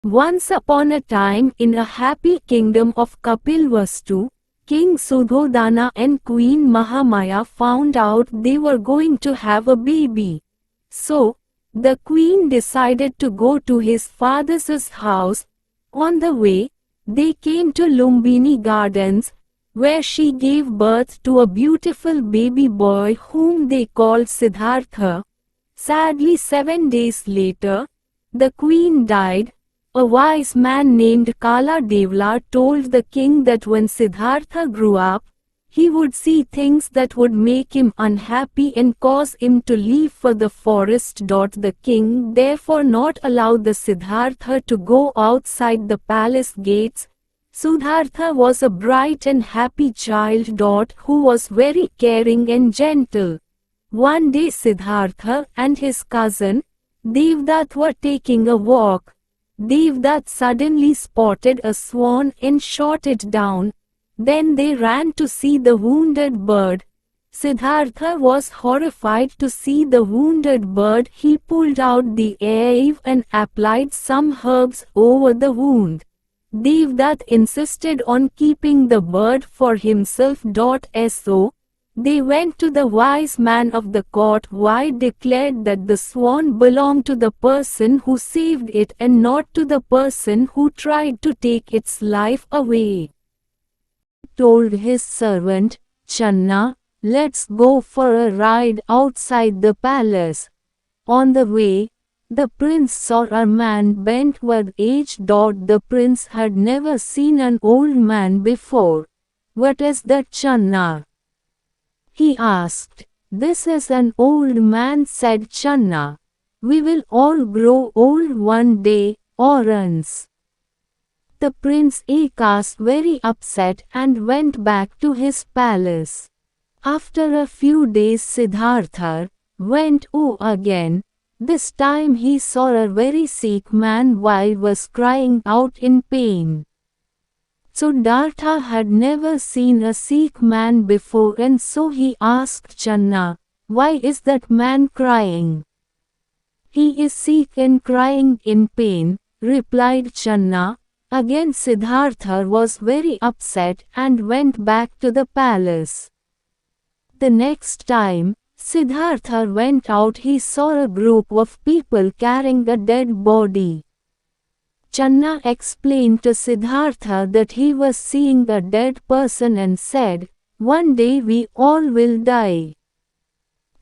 Once upon a time in a happy kingdom of Kapilvastu, King Sudhodana and Queen Mahamaya found out they were going to have a baby. So, the queen decided to go to his father's house. On the way, they came to Lumbini Gardens, where she gave birth to a beautiful baby boy whom they called Siddhartha. Sadly, 7 days later, the queen died. A wise man named Kala Devla told the king that when Siddhartha grew up, he would see things that would make him unhappy and cause him to leave for the forest. The king therefore not allowed the Siddhartha to go outside the palace gates. Siddhartha was a bright and happy child who was very caring and gentle. One day Siddhartha and his cousin, Devdutt, were taking a walk. Devdutt suddenly spotted a swan and shot it down. Then they ran to see the wounded bird. Siddhartha was horrified to see the wounded bird. He pulled out the aive and applied some herbs over the wound. Devdutt insisted on keeping the bird for himself. So, they went to the wise man of the court who declared that the swan belonged to the person who saved it and not to the person who tried to take its life away. He told his servant, Channa, let's go for a ride outside the palace. On the way, the prince saw a man bent with age. The prince had never seen an old man before. What is that, Channa? He asked. This is an old man, said Channa. We will all grow old one day, or else. The prince was very upset and went back to his palace. After a few days Siddhartha went again. This time he saw a very sick man who was crying out in pain. Siddhartha had never seen a sick man before, and so he asked Channa, why is that man crying? He is sick and crying in pain, replied Channa. Again Siddhartha was very upset and went back to the palace. The next time Siddhartha went out, he saw a group of people carrying a dead body. Channa explained to Siddhartha that he was seeing a dead person and said, one day we all will die.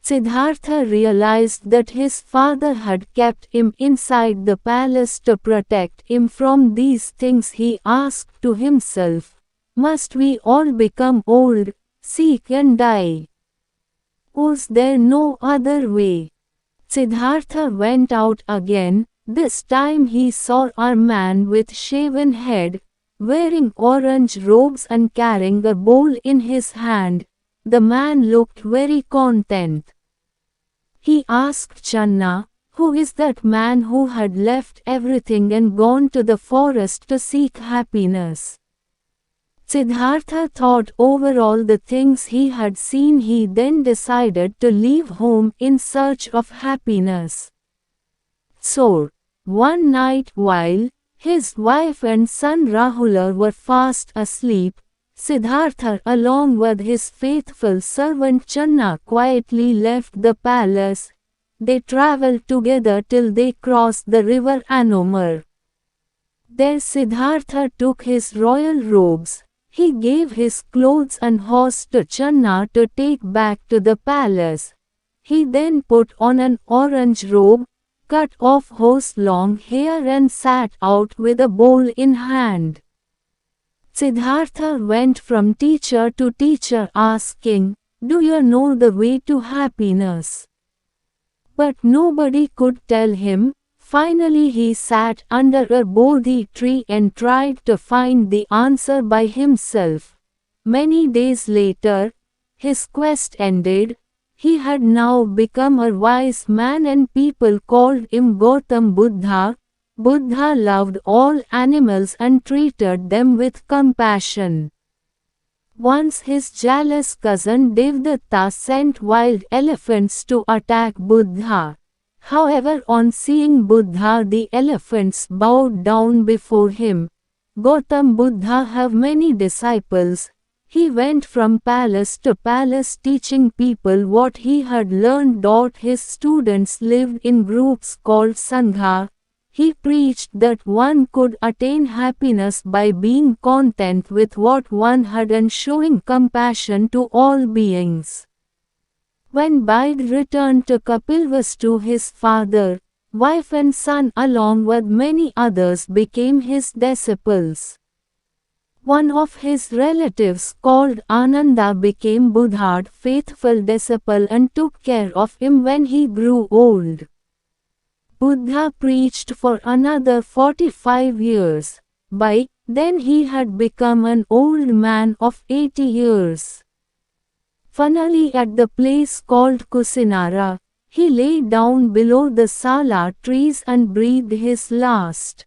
Siddhartha realized that his father had kept him inside the palace to protect him from these things. He asked to himself, must we all become old, sick and die? Was there no other way? Siddhartha went out again. This time he saw a man with shaven head, wearing orange robes and carrying a bowl in his hand. The man looked very content. He asked Channa, who is that man who had left everything and gone to the forest to seek happiness? Siddhartha thought over all the things he had seen. He then decided to leave home in search of happiness. So, one night while his wife and son Rahula were fast asleep, Siddhartha along with his faithful servant Channa quietly left the palace. They travelled together till they crossed the river Anomar. There Siddhartha took his royal robes. He gave his clothes and horse to Channa to take back to the palace. He then put on an orange robe, cut off horse long hair and sat out with a bowl in hand. Siddhartha went from teacher to teacher asking, do you know the way to happiness? But nobody could tell him. Finally he sat under a bodhi tree and tried to find the answer by himself. Many days later, his quest ended. He had now become a wise man and people called him Gautam Buddha. Buddha loved all animals and treated them with compassion. Once his jealous cousin Devdutt sent wild elephants to attack Buddha. However, on seeing Buddha, the elephants bowed down before him. Gautam Buddha have many disciples. He went from palace to palace teaching people what he had learned. His students lived in groups called Sangha. He preached that one could attain happiness by being content with what one had and showing compassion to all beings. When Bide returned to Kapilvastu, his father, wife and son along with many others became his disciples. One of his relatives called Ananda became Buddha's faithful disciple and took care of him when he grew old. Buddha preached for another 45 years. By then he had become an old man of 80 years. Finally, at the place called Kusinara, he lay down below the sala trees and breathed his last.